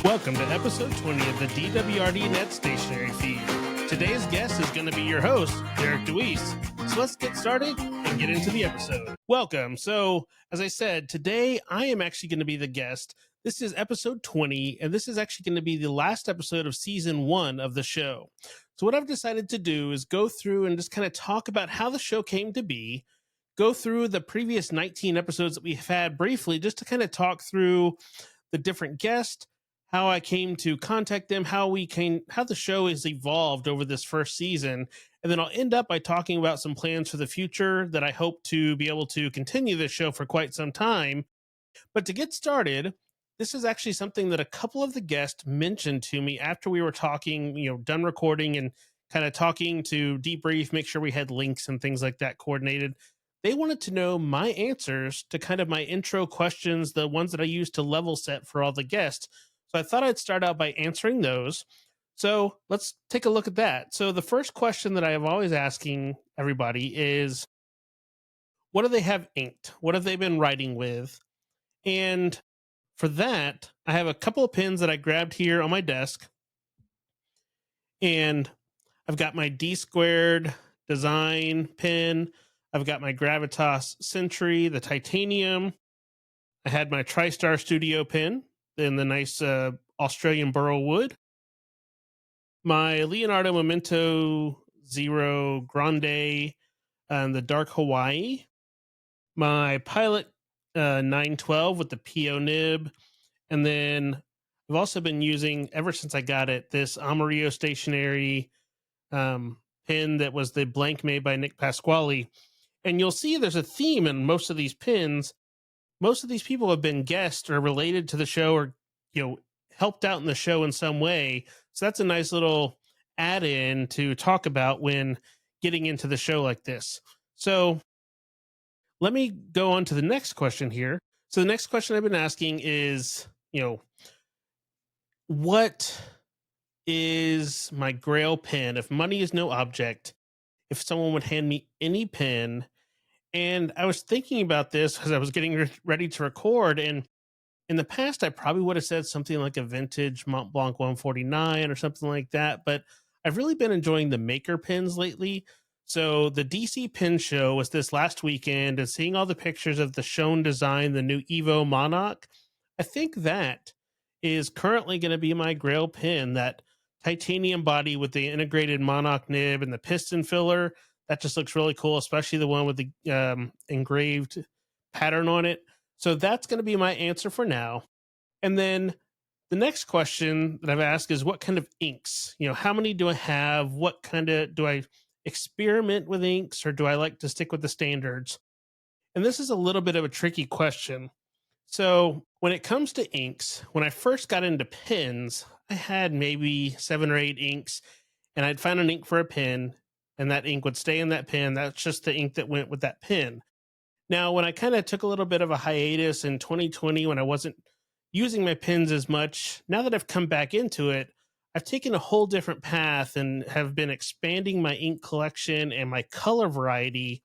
Welcome to episode 20 of the DWRDNET Stationery feed. Today's guest is going to be your host, Derek Deweese. So let's get started and get into the episode. Welcome. So, as I said, today I am actually going to be the guest. This is episode 20, and this is actually going to be the last episode of season 1 of the show. So what I've decided to do is go through and just kind of talk about how the show came to be, go through the previous 19 episodes that we've had briefly, just to kind of talk through the different guests, how I came to contact them, how the show has evolved over this first season. And then I'll end up by talking about some plans for the future that I hope to be able to continue this show for quite some time. But to get started, this is actually something that a couple of the guests mentioned to me after we were talking, done recording and kind of talking to debrief, make sure we had links and things like that coordinated. They wanted to know my answers to kind of my intro questions, the ones that I used to level set for all the guests. So I thought I'd start out by answering those. So let's take a look at that. So the first question that I am always asking everybody is, what do they have inked? What have they been writing with? And for that, I have a couple of pens that I grabbed here on my desk. And I've got my D² design pen. I've got my Gravitas Century, the titanium. I had my TriStar Studio pen in the nice Australian burl wood. My Leonardo Memento Zero Grande and the dark Hawaii. My Pilot 912 with the PO nib. And then I've also been using, ever since I got it, this Amarillo Stationery pen that was the blank made by Nick Pasquale. And you'll see there's a theme in most of these pins. Most of these people have been guests or related to the show or, helped out in the show in some way. So that's a nice little add-in to talk about when getting into the show like this. So let me go on to the next question here. So the next question I've been asking is, what is my grail pen? If money is no object, if someone would hand me any pen. And I was thinking about this as I was getting ready to record. And in the past, I probably would have said something like a vintage Mont Blanc 149 or something like that. But I've really been enjoying the maker pens lately. So the DC Pen Show was this last weekend, and seeing all the pictures of the shown design, the new Evo Monarch, I think that is currently going to be my grail pen, that titanium body with the integrated Monarch nib and the piston filler. That just looks really cool, especially the one with the engraved pattern on it. So that's going to be my answer for now. And then the next question that I've asked is, what kind of inks? How many do I have? What kind of, do I experiment with inks, or do I like to stick with the standards? And this is a little bit of a tricky question. So when it comes to inks, when I first got into pens, I had maybe 7 or 8 inks, and I'd find an ink for a pen, and that ink would stay in that pen. That's just the ink that went with that pen. Now, when I kind of took a little bit of a hiatus in 2020, when I wasn't using my pens as much, now that I've come back into it, I've taken a whole different path and have been expanding my ink collection and my color variety.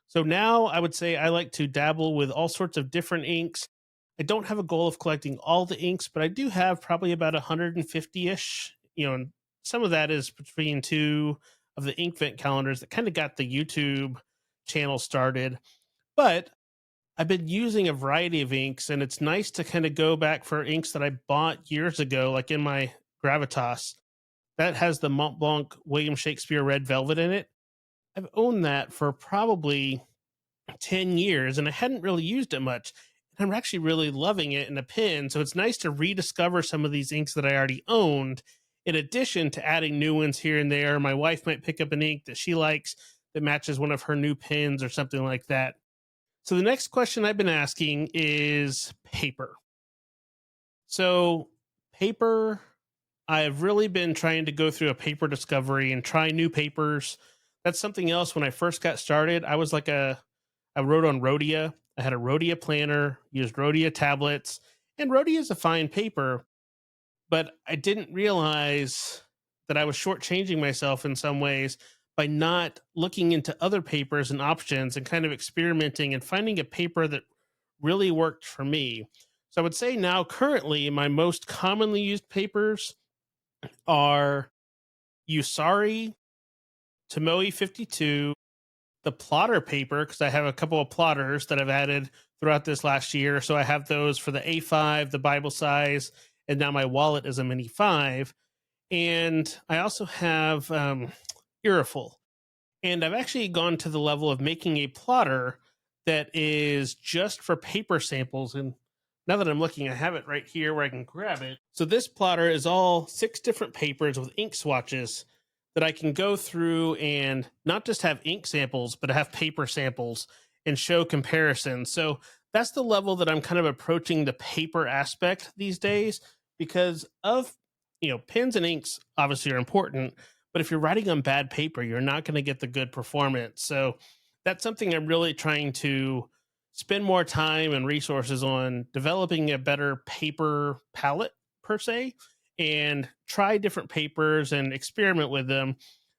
So now I would say I like to dabble with all sorts of different inks. I don't have a goal of collecting all the inks, but I do have probably about 150-ish. And some of that is between 2 of the ink vent calendars that kind of got the YouTube channel started. But I've been using a variety of inks, and it's nice to kind of go back for inks that I bought years ago, like in my Gravitas. That has the Mont Blanc William Shakespeare Red Velvet in it. I've owned that for probably 10 years, and I hadn't really used it much. And I'm actually really loving it in a pen, so it's nice to rediscover some of these inks that I already owned, in addition to adding new ones here and there. My wife might pick up an ink that she likes that matches one of her new pens or something like that. So the next question I've been asking is paper. So paper, I've really been trying to go through a paper discovery and try new papers. That's something else. When I first got started, I wrote on Rhodia. I had a Rhodia planner, used Rhodia tablets, and Rhodia is a fine paper, but I didn't realize that I was shortchanging myself in some ways by not looking into other papers and options and kind of experimenting and finding a paper that really worked for me. So I would say now currently my most commonly used papers are Usari, Tomoe 52, the plotter paper, because I have a couple of plotters that I've added throughout this last year. So I have those for the A5, the Bible size, and now my wallet is a mini 5. And I also have Irriful. And I've actually gone to the level of making a plotter that is just for paper samples. And now that I'm looking, I have it right here where I can grab it. So this plotter is all 6 different papers with ink swatches that I can go through and not just have ink samples, but have paper samples and show comparisons. So that's the level that I'm kind of approaching the paper aspect these days because of, pens and inks obviously are important, but if you're writing on bad paper, you're not going to get the good performance. So that's something I'm really trying to spend more time and resources on developing a better paper palette per se and try different papers and experiment with them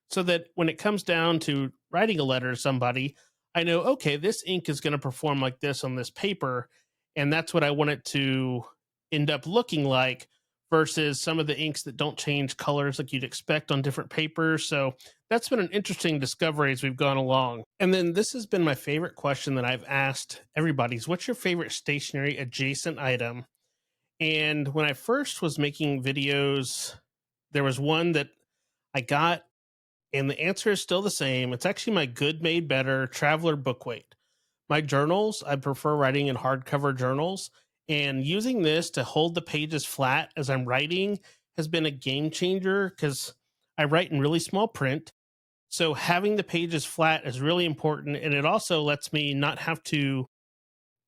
so that when it comes down to writing a letter to somebody, I know, okay, this ink is going to perform like this on this paper. And that's what I want it to end up looking like versus some of the inks that don't change colors like you'd expect on different papers. So that's been an interesting discovery as we've gone along. And then this has been my favorite question that I've asked everybody is what's your favorite stationery adjacent item? And when I first was making videos, there was one that I got, and the answer is still the same. It's actually my Good Made Better Traveler Bookweight. My journals, I prefer writing in hardcover journals, and using this to hold the pages flat as I'm writing has been a game changer because I write in really small print. So having the pages flat is really important, and it also lets me not have to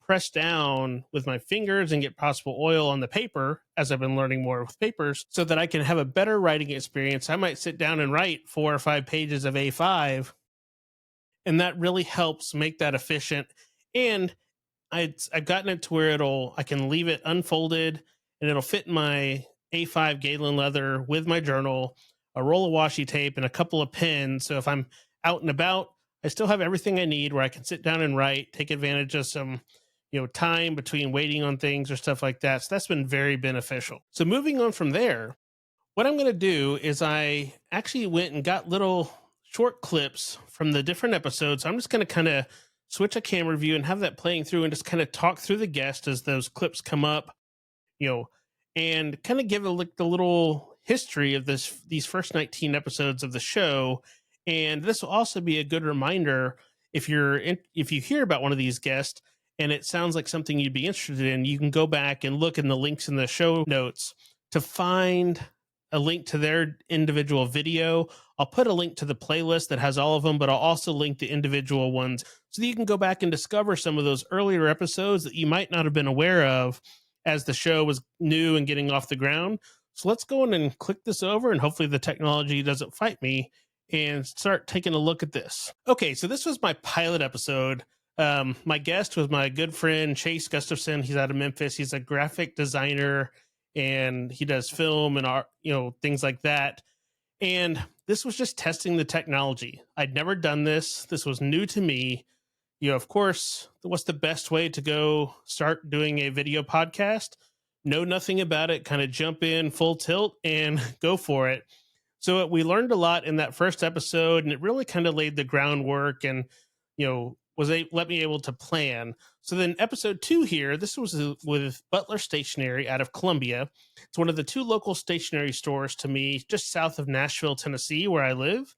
press down with my fingers and get possible oil on the paper as I've been learning more with papers so that I can have a better writing experience. I might sit down and write 4 or 5 pages of A5, and that really helps make that efficient. And I've gotten it to where I can leave it unfolded and it'll fit in my A5 Galen leather with my journal, a roll of washi tape, and a couple of pens. So if I'm out and about, I still have everything I need where I can sit down and write, take advantage of some time between waiting on things or stuff like that. So that's been very beneficial. So moving on from there, what I'm going to do is I actually went and got little short clips from the different episodes. I'm just going to kind of switch a camera view and have that playing through and just kind of talk through the guest as those clips come up, and kind of give the little history of these first 19 episodes of the show. And this will also be a good reminder if you hear about one of these guests and it sounds like something you'd be interested in, you can go back and look in the links in the show notes to find a link to their individual video. I'll put a link to the playlist that has all of them, but I'll also link the individual ones so that you can go back and discover some of those earlier episodes that you might not have been aware of as the show was new and getting off the ground. So let's go in and click this over, and hopefully the technology doesn't fight me, and start taking a look at this. Okay, so this was my pilot episode. My guest was my good friend Chase Gustafson. He's out of Memphis. He's a graphic designer and he does film and art, things like that. And this was just testing the technology. I'd never done this. This was new to me. Of course, what's the best way to go start doing a video podcast? Know nothing about it, kind of jump in full tilt and go for it. So we learned a lot in that first episode, and it really kind of laid the groundwork and, let me able to plan. So then episode 2 here, this was with Butler Stationery out of Columbia. It's one of the 2 local stationery stores to me, just south of Nashville, Tennessee, where I live.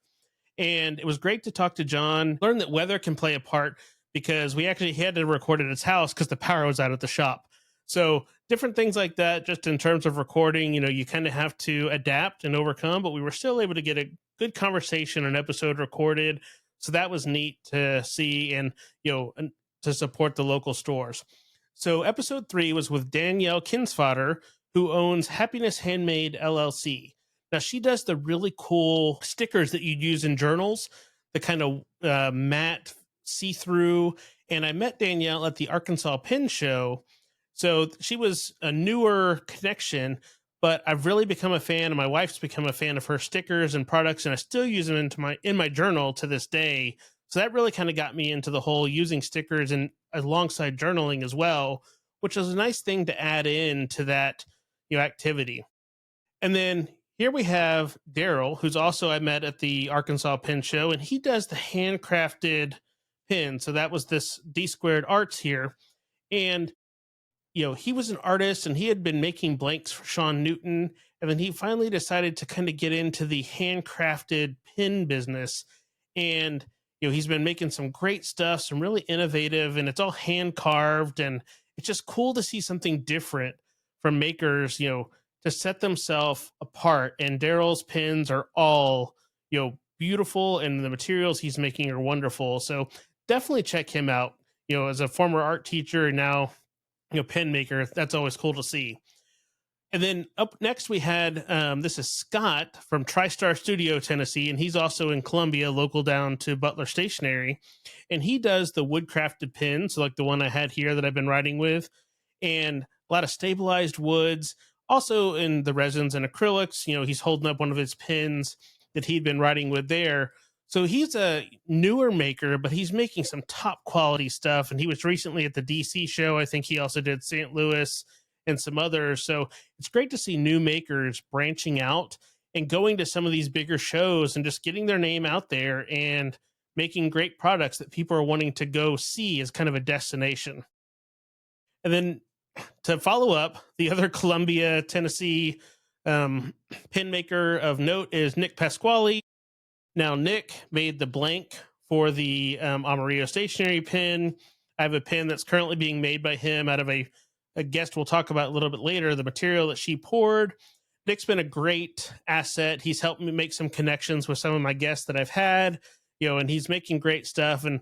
And it was great to talk to John, learn that weather can play a part because we actually had to record at his house because the power was out at the shop. So different things like that, just in terms of recording, you kind of have to adapt and overcome, but we were still able to get a good conversation, an episode recorded. So that was neat to see and, to support the local stores. So episode 3 was with Danielle Kinsfater, who owns Happiness Handmade LLC. Now she does the really cool stickers that you'd use in journals, the kind of matte see-through. And I met Danielle at the Arkansas Pen Show. So she was a newer connection, but I've really become a fan, and my wife's become a fan of her stickers and products, and I still use them in my journal to this day. So that really kind of got me into the whole using stickers and alongside journaling as well, which is a nice thing to add in to that activity. And then here we have Daryl, who's also I met at the Arkansas Pen Show, and he does the handcrafted pin. So that was this D Squared Arts here. And he was an artist and he had been making blanks for Sean Newton. And then he finally decided to kind of get into the handcrafted pin business. And, he's been making some great stuff, some really innovative, and it's all hand carved. And it's just cool to see something different from makers, to set themselves apart. And Daryl's pins are all, beautiful, and the materials he's making are wonderful. So definitely check him out. As a former art teacher and now pen maker, that's always cool to see. And then up next we had this is Scott from TriStar Studio, Tennessee, and he's also in Columbia, local down to Butler Stationery, and he does the wood crafted pins, like the one I had here that I've been writing with, and a lot of stabilized woods, also in the resins and acrylics. He's holding up one of his pins that he'd been writing with there. So he's a newer maker, but he's making some top quality stuff. And he was recently at the DC show. I think he also did St. Louis and some others. So it's great to see new makers branching out and going to some of these bigger shows and just getting their name out there and making great products that people are wanting to go see as kind of a destination. And then to follow up, the other Columbia, Tennessee pen maker of note is Nick Pasquale. Now, Nick made the blank for the Amarillo Stationery pen. I have a pen that's currently being made by him out of a guest we'll talk about a little bit later, the material that she poured. Nick's been a great asset. He's helped me make some connections with some of my guests that I've had, and he's making great stuff. And,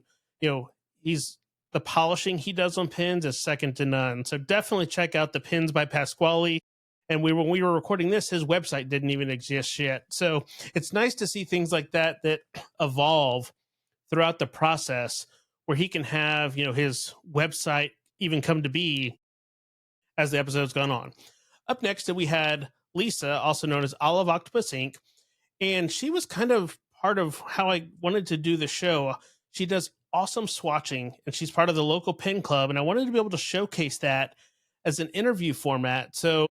the polishing he does on pins is second to none. So definitely check out the pins by Pasquale. And when we were recording this, his website didn't even exist yet. So it's nice to see things like that evolve throughout the process, where he can have, his website even come to be as the episode's gone on. Up next, we had Lisa, also known as Olive Octopus Inc. And she was kind of part of how I wanted to do the show. She does awesome swatching, and she's part of the local pen club. And I wanted to be able to showcase that as an interview format. So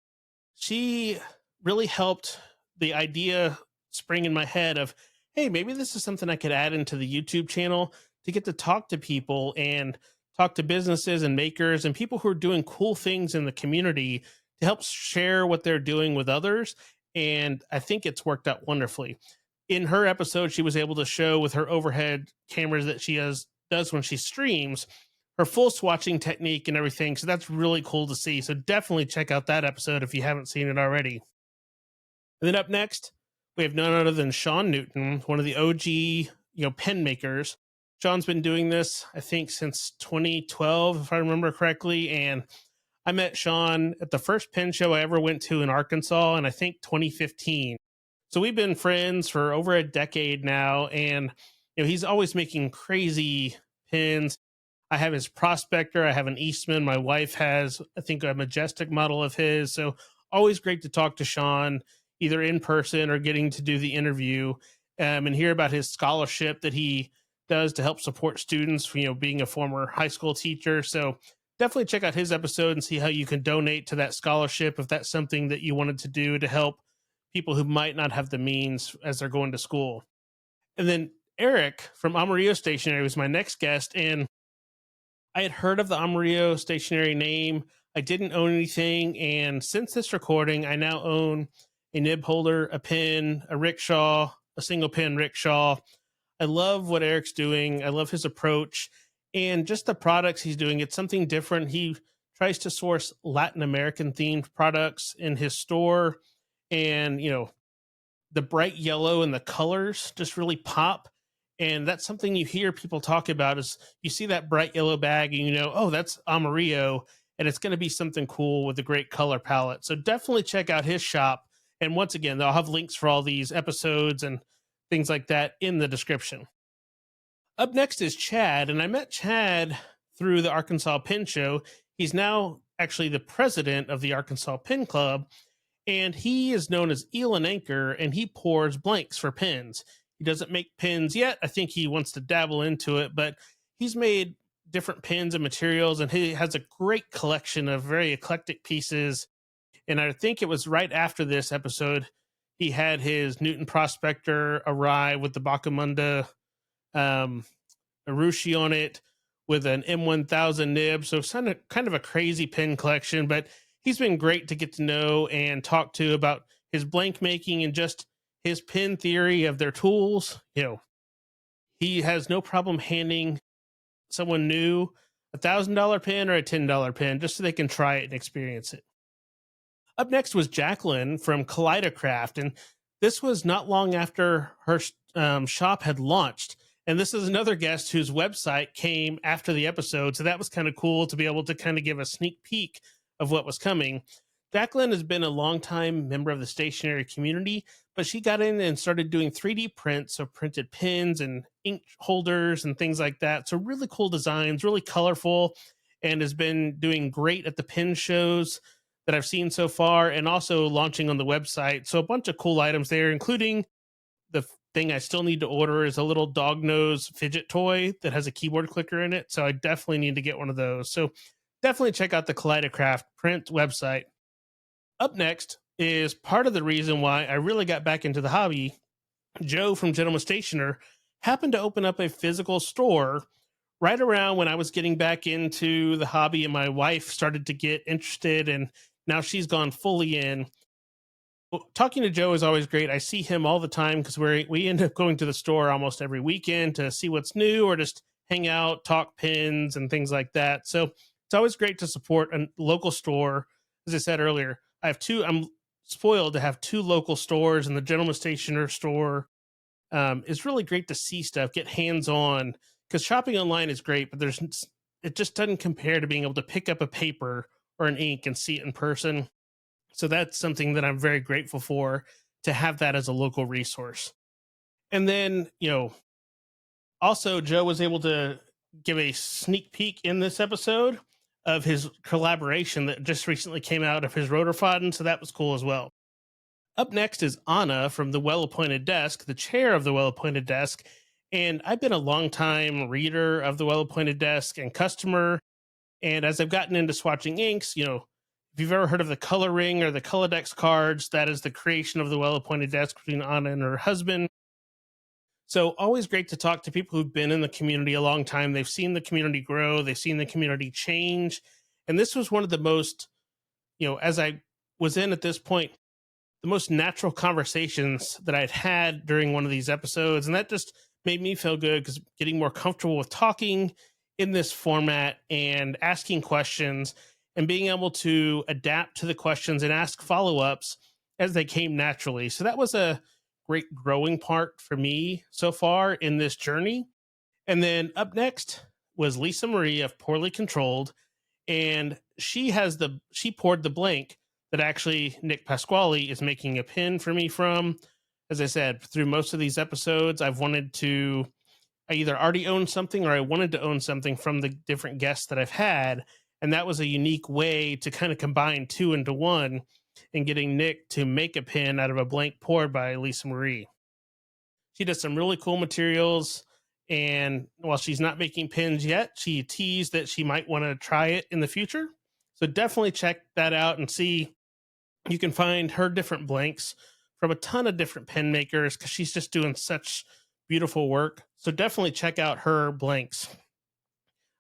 she really helped the idea spring in my head of, hey, maybe this is something I could add into the YouTube channel to get to talk to people and talk to businesses and makers and people who are doing cool things in the community to help share what they're doing with others. And I think it's worked out wonderfully. In her episode, she was able to show with her overhead cameras that she does when she streams, her full swatching technique and everything. So that's really cool to see. So definitely check out that episode if you haven't seen it already. And then up next, we have none other than Sean Newton, one of the OG, pen makers. Sean's been doing this, I think, since 2012, if I remember correctly. And I met Sean at the first pen show I ever went to in Arkansas, and I think 2015. So we've been friends for over a decade now, and he's always making crazy pins. I have his Prospector. I have an Eastman. My wife has, I think, a Majestic model of his. So always great to talk to Sean, either in person or getting to do the interview and hear about his scholarship that he does to help support students, being a former high school teacher. So definitely check out his episode and see how you can donate to that scholarship if that's something that you wanted to do to help people who might not have the means as they're going to school. And then Eric from Amarillo Stationery was my next guest, and I had heard of the Amarillo Stationery name. I didn't own anything, and since this recording, I now own a nib holder, a pin, a rickshaw, a single pin rickshaw. I love what Eric's doing. I love his approach and just the products he's doing. It's something different. He tries to source Latin American themed products in his store, and the bright yellow and the colors just really pop. And that's something you hear people talk about is you see that bright yellow bag and oh, that's Amarillo, and it's going to be something cool with a great color palette. So definitely check out his shop. And once again, I'll have links for all these episodes and things like that in the description. Up next is Chad, and I met Chad through the Arkansas Pen Show. He's now actually the president of the Arkansas Pen Club, and he is known as Eel and Anchor, and he pours blanks for pens. He doesn't make pens yet. I think he wants to dabble into it, but he's made different pens and materials, and he has a great collection of very eclectic pieces. And I think it was right after this episode, he had his Newton Prospector arrive with the Bakamunda um, Arushi on it with an M1000 nib. So kind of a crazy pen collection, but he's been great to get to know and talk to about his blank making and just his pen theory of their tools. He has no problem handing someone new $1,000 pen or a $10 pen just so they can try it and experience it. Up next was Jacqueline from Kaleidocraft, and this was not long after her shop had launched. And this is another guest whose website came after the episode, so that was kind of cool to be able to kind of give a sneak peek of what was coming. Jacqueline has been a longtime member of the stationery community, but she got in and started doing 3D prints of printed pens and ink holders and things like that. So really cool designs, really colorful, and has been doing great at the pen shows that I've seen so far, and also launching on the website. So a bunch of cool items there, including the thing I still need to order is a little dog nose fidget toy that has a keyboard clicker in it. So I definitely need to get one of those. So definitely check out the Kaleidocraft print website. Up next is part of the reason why I really got back into the hobby. Joe from Gentleman Stationer happened to open up a physical store right around when I was getting back into the hobby, and my wife started to get interested, and now she's gone fully in. Talking to Joe is always great. I see him all the time because we end up going to the store almost every weekend to see what's new or just hang out, talk pins and things like that. So it's always great to support a local store. As I said earlier, I'm spoiled to have two local stores, and the Gentleman Stationer store is really great to see stuff, get hands on, because shopping online is great, but it just doesn't compare to being able to pick up a paper or an ink and see it in person. So that's something that I'm very grateful for, to have that as a local resource. And then, also Joe was able to give a sneak peek in this episode of his collaboration that just recently came out of his Rotorfaden. So that was cool as well. Up next is Anna from the Well Appointed Desk, the chair of the Well Appointed Desk. And I've been a long time reader of the Well Appointed Desk and customer. And as I've gotten into swatching inks, if you've ever heard of the Color Ring or the Colodex cards, that is the creation of the Well Appointed Desk between Anna and her husband. So always great to talk to people who've been in the community a long time. They've seen the community grow. They've seen the community change. And this was one of the most, as I was in at this point, the most natural conversations that I'd had during one of these episodes. And that just made me feel good, because getting more comfortable with talking in this format and asking questions and being able to adapt to the questions and ask follow-ups as they came naturally. So that was a great growing part for me so far in this journey. And then up next was Lisa Marie of Poorly Controlled, and she poured the blank that actually Nick Pasquale is making a pin for me from. As I said, through most of these episodes, I either already owned something or I wanted to own something from the different guests that I've had. And that was a unique way to kind of combine two into one, and getting Nick to make a pin out of a blank poured by Lisa Marie. She does some really cool materials. And while she's not making pins yet, she teased that she might want to try it in the future. So definitely check that out and see. You can find her different blanks from a ton of different pen makers, because she's just doing such beautiful work. So definitely check out her blanks.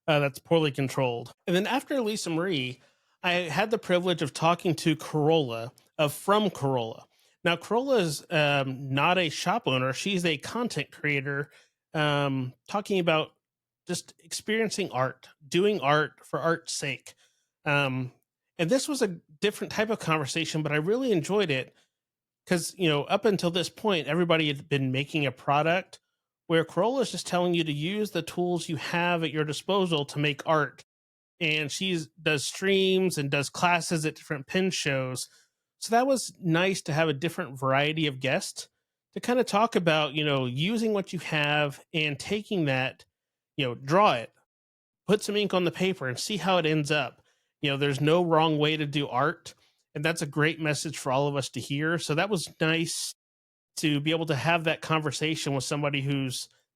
That's Poorly Controlled. And then after Lisa Marie, I had the privilege of talking to Corolla From Corolla. Now, Corolla is not a shop owner. She's a content creator, talking about just experiencing art, doing art for art's sake. And this was a different type of conversation, but I really enjoyed it, because, up until this point, everybody had been making a product, where Corolla is just telling you to use the tools you have at your disposal to make art. And she does streams and does classes at different pen shows. So that was nice to have a different variety of guests to kind of talk about, using what you have and taking that, draw it, put some ink on the paper and see how it ends up. There's no wrong way to do art. And that's a great message for all of us to hear. So that was nice to be able to have that conversation with somebody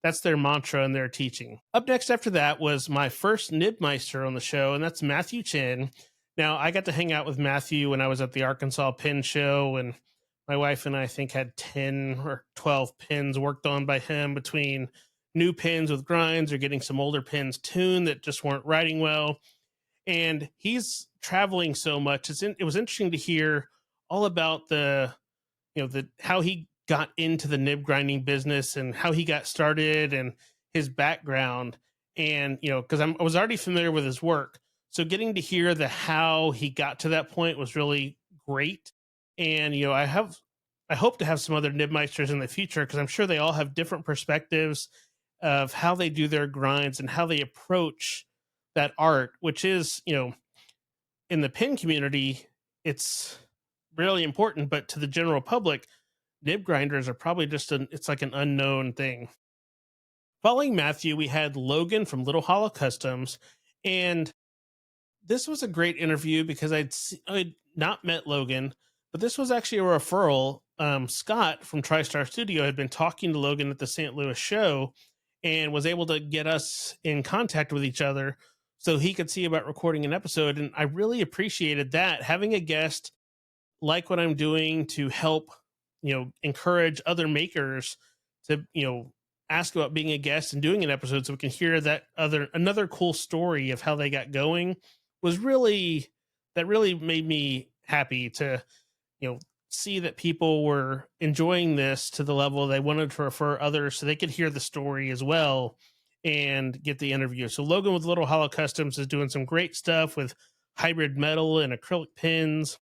That's their mantra and their teaching. Up next after that was my first Nibmeister on the show, and that's Matthew Chin. Now, I got to hang out with Matthew when I was at the Arkansas Pin Show, and my wife and I think had 10 or 12 pins worked on by him between new pins with grinds or getting some older pins tuned that just weren't writing well. And he's traveling so much. It was interesting to hear all about the how he got into the nib grinding business and how he got started and his background. And because I was already familiar with his work, so getting to hear the how he got to that point was really great. And I hope to have some other nibmeisters in the future, because I'm sure they all have different perspectives of how they do their grinds and how they approach that art, which is, in the pin community, it's really important, but to the general public, nib grinders are probably it's like an unknown thing. Following Matthew, we had Logan from Little Hollow Customs, and this was a great interview because I'd not met Logan, but this was actually a referral. Scott from TriStar Studio had been talking to Logan at the St. Louis show and was able to get us in contact with each other so he could see about recording an episode. And I really appreciated that, having a guest like what I'm doing to help, encourage other makers to, ask about being a guest and doing an episode so we can hear another cool story of how they got going was really, that really made me happy to, see that people were enjoying this to the level they wanted to refer others so they could hear the story as well and get the interview. So Logan with Little Hollow Customs is doing some great stuff with hybrid metal and acrylic pins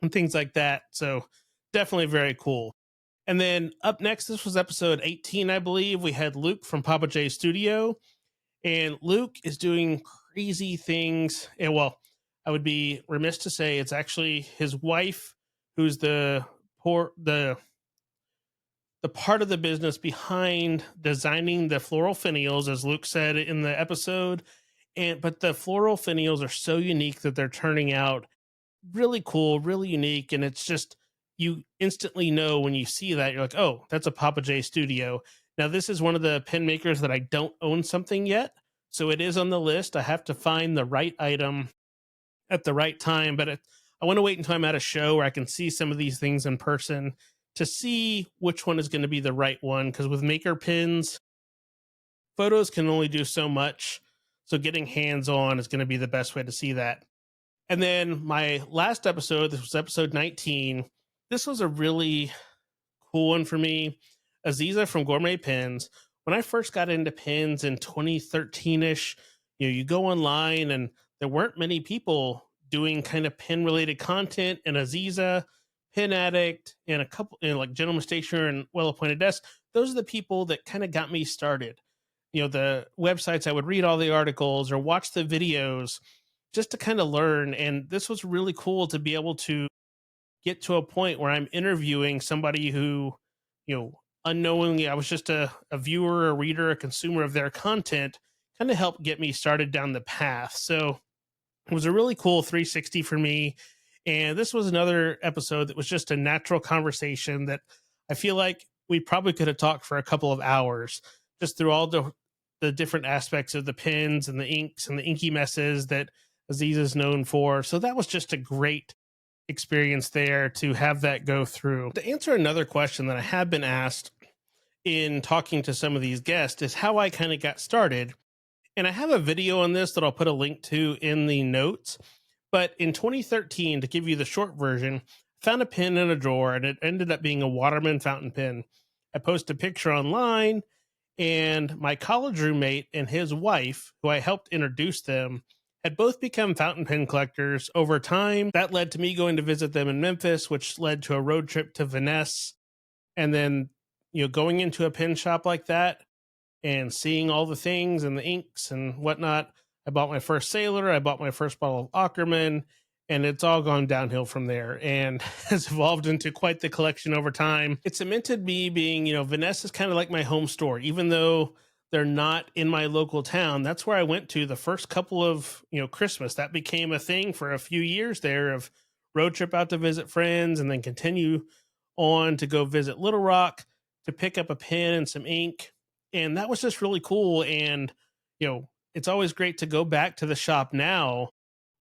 and things like that. So definitely very cool. And then up next, this was episode 18, I believe. We had Luke from Papa J Studio, and Luke is doing crazy things. And well, I would be remiss to say it's actually his wife who's the part of the business behind designing the floral finials, as Luke said in the episode. But the floral finials are so unique that they're turning out really cool, really unique, and it's just, you instantly know when you see that, you're like, oh, that's a Papa J Studio. Now, this is one of the pin makers that I don't own something yet, so it is on the list. I have to find the right item at the right time, but I want to wait until I'm at a show where I can see some of these things in person to see which one is going to be the right one, because with maker pins, photos can only do so much, so getting hands-on is going to be the best way to see that. And then my last episode, this was episode 19. This was a really cool one for me. Aziza from Gourmet Pins. When I first got into pins in 2013-ish, you go online and there weren't many people doing kind of pin related content. And Aziza, Pin Addict, and a couple, like Gentleman Stationer and Well Appointed Desk, those are the people that kind of got me started. The websites, I would read all the articles or watch the videos just to kind of learn. And this was really cool to be able to get to a point where I'm interviewing somebody who, unknowingly, I was just a viewer, a reader, a consumer of their content, kind of helped get me started down the path. So it was a really cool 360 for me. And this was another episode that was just a natural conversation that I feel like we probably could have talked for a couple of hours just through all the different aspects of the pins and the inks and the inky messes that Aziz is known for. So that was just a great experience there to have that go through. To answer another question that I have been asked in talking to some of these guests is how I kind of got started. And I have a video on this that I'll put a link to in the notes. But in 2013, to give you the short version, I found a pin in a drawer and it ended up being a Waterman fountain pen. I posted a picture online, and my college roommate and his wife, who I helped introduce them, had both become fountain pen collectors over time. That led to me going to visit them in Memphis, which led to a road trip to Venice. And then, going into a pen shop like that and seeing all the things and the inks and whatnot. I bought my first Sailor. I bought my first bottle of Ackerman, and it's all gone downhill from there and has evolved into quite the collection over time. It cemented me being, Venice is kind of like my home store, even though they're not in my local town. That's where I went to the first couple of, Christmas. That became a thing for a few years there, of road trip out to visit friends and then continue on to go visit Little Rock to pick up a pen and some ink. And that was just really cool. And, it's always great to go back to the shop now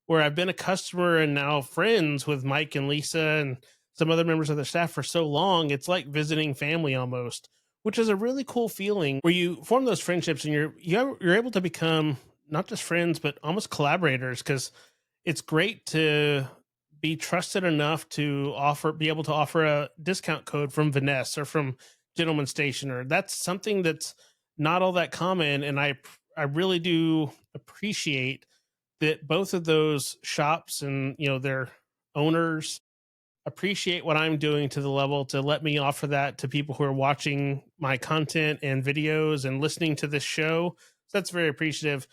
where I've been a customer and now friends with Mike and Lisa and some other members of the staff for so long. It's like visiting family almost, which is a really cool feeling where you form those friendships and you're able to become not just friends but almost collaborators, because it's great to be trusted enough to be able to offer a discount code from Vanessa or from Gentleman Stationer. That's something that's not all that common, and I really do appreciate that both of those shops and their owners appreciate what I'm doing to the level to let me offer that to people who are watching my content and videos and listening to this show. So that's very appreciative.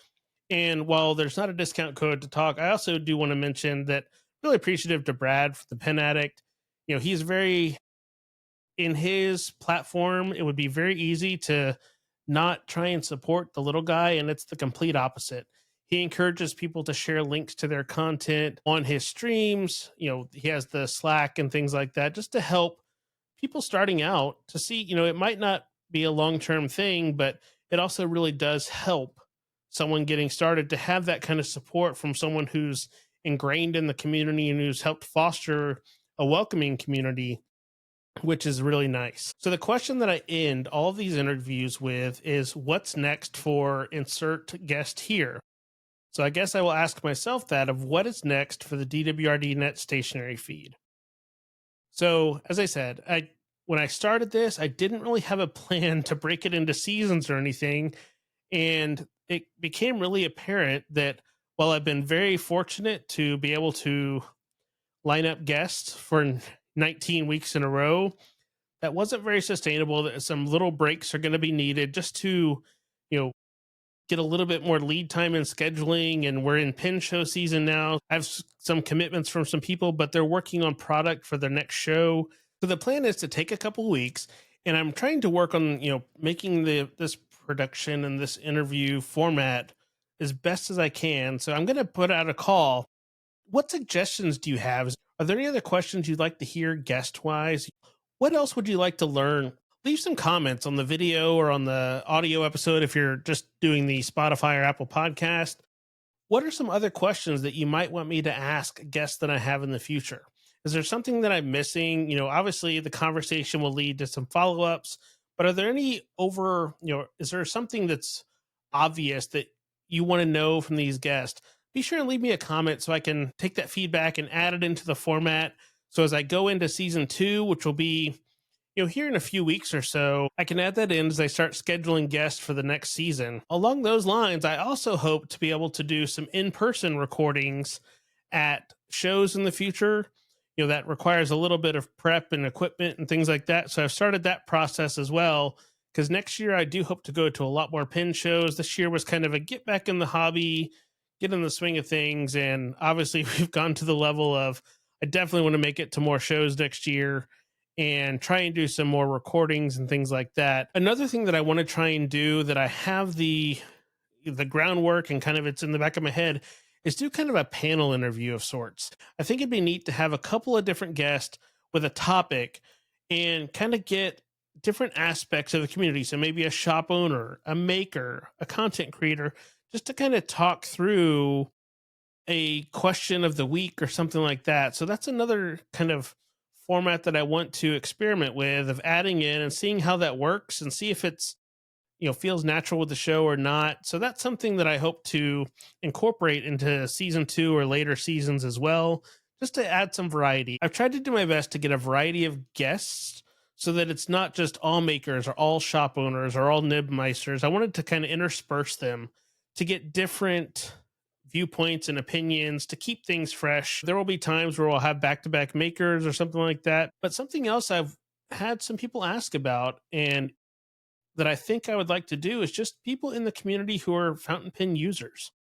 And while there's not a discount code to talk, I also do want to mention that really appreciative to Brad for the Pen Addict. He's very in his platform. It would be very easy to not try and support the little guy, and it's the complete opposite. He encourages people to share links to their content on his streams. He has the Slack and things like that just to help people starting out to see, it might not be a long-term thing, but it also really does help someone getting started to have that kind of support from someone who's ingrained in the community and who's helped foster a welcoming community, which is really nice. So the question that I end all of these interviews with is, what's next for insert guest here? So I guess I will ask myself that of what is next for the DWRDNET stationery feed. So as I said, when I started this, I didn't really have a plan to break it into seasons or anything. And it became really apparent that while I've been very fortunate to be able to line up guests for 19 weeks in a row, that wasn't very sustainable. That some little breaks are going to be needed just to, you know, get a little bit more lead time in scheduling. And we're in pin show season now. I have some commitments from some people, but they're working on product for their next show. So the plan is to take a couple weeks, and I'm trying to work on, making this production and this interview format as best as I can. So I'm going to put out a call. What suggestions do you have? Are there any other questions you'd like to hear guest wise? What else would you like to learn? Leave some comments on the video or on the audio episode if you're just doing the Spotify or Apple podcast. What are some other questions that you might want me to ask guests that I have in the future? Is there something that I'm missing? Obviously the conversation will lead to some follow-ups, but are there any is there something that's obvious that you want to know from these guests? Be sure and leave me a comment so I can take that feedback and add it into the format. So as I go into season 2, which will be, here in a few weeks or so, I can add that in as I start scheduling guests for the next season. Along those lines, I also hope to be able to do some in-person recordings at shows in the future. That requires a little bit of prep and equipment and things like that. So I've started that process as well, because next year I do hope to go to a lot more pin shows. This year was kind of a get back in the hobby, get in the swing of things. And obviously we've gone to the level of, I definitely want to make it to more shows next year and try and do some more recordings and things like that. Another thing that I want to try and do that I have the groundwork and kind of it's in the back of my head is do kind of a panel interview of sorts. I think it'd be neat to have a couple of different guests with a topic and kind of get different aspects of the community. So maybe a shop owner, a maker, a content creator, just to kind of talk through a question of the week or something like that. So that's another kind of format that I want to experiment with, of adding in and seeing how that works and see if it's, feels natural with the show or not. So that's something that I hope to incorporate into season 2 or later seasons as well, just to add some variety. I've tried to do my best to get a variety of guests so that it's not just all makers or all shop owners or all nibmeisters. I wanted to kind of intersperse them to get different viewpoints and opinions to keep things fresh. There will be times where we'll have back-to-back makers or something like that. But something else I've had some people ask about and that I think I would like to do is just people in the community who are fountain pen users.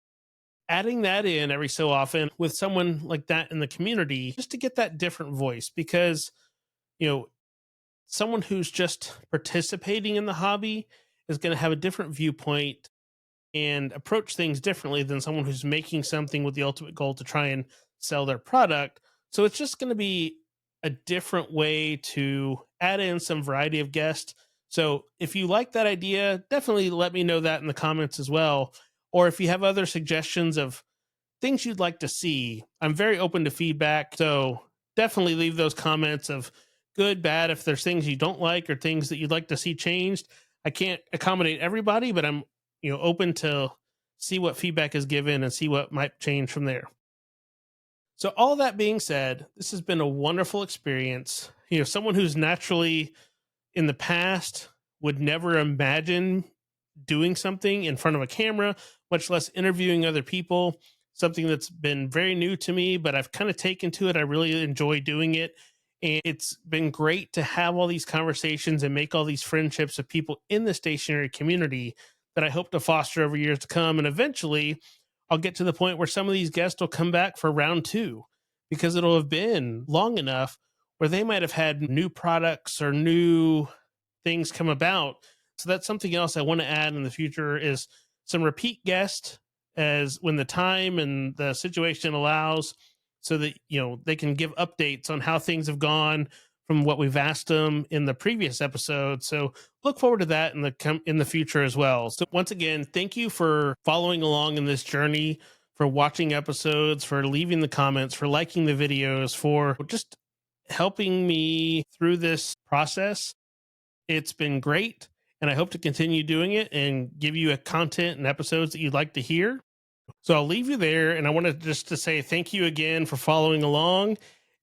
Adding that in every so often with someone like that in the community, just to get that different voice, because, someone who's just participating in the hobby is going to have a different viewpoint and approach things differently than someone who's making something with the ultimate goal to try and sell their product. So it's just going to be a different way to add in some variety of guests So if you like that idea, definitely let me know that in the comments as well. Or if you have other suggestions of things you'd like to see, I'm very open to feedback. So definitely leave those comments of good, bad, if there's things you don't like or things that you'd like to see changed. I can't accommodate everybody, but I'm open to see what feedback is given and see what might change from there. So all that being said, this has been a wonderful experience. Someone who's naturally in the past would never imagine doing something in front of a camera, much less interviewing other people. Something that's been very new to me, but I've kind of taken to it. I really enjoy doing it. And it's been great to have all these conversations and make all these friendships of people in the stationery community that I hope to foster over years to come. And eventually, I'll get to the point where some of these guests will come back for round two because it'll have been long enough where they might have had new products or new things come about. So that's something else I want to add in the future is some repeat guests as when the time and the situation allows, so that they can give updates on how things have gone from what we've asked them in the previous episode. So look forward to that in the future as well. So once again, thank you for following along in this journey, for watching episodes, for leaving the comments, for liking the videos, for just helping me through this process. It's been great, and I hope to continue doing it and give you a content and episodes that you'd like to hear. So I'll leave you there, and I wanted just to say thank you again for following along.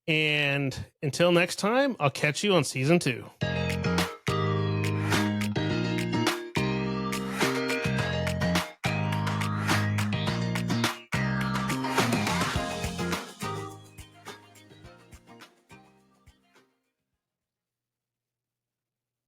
And until next time, I'll catch you on season 2.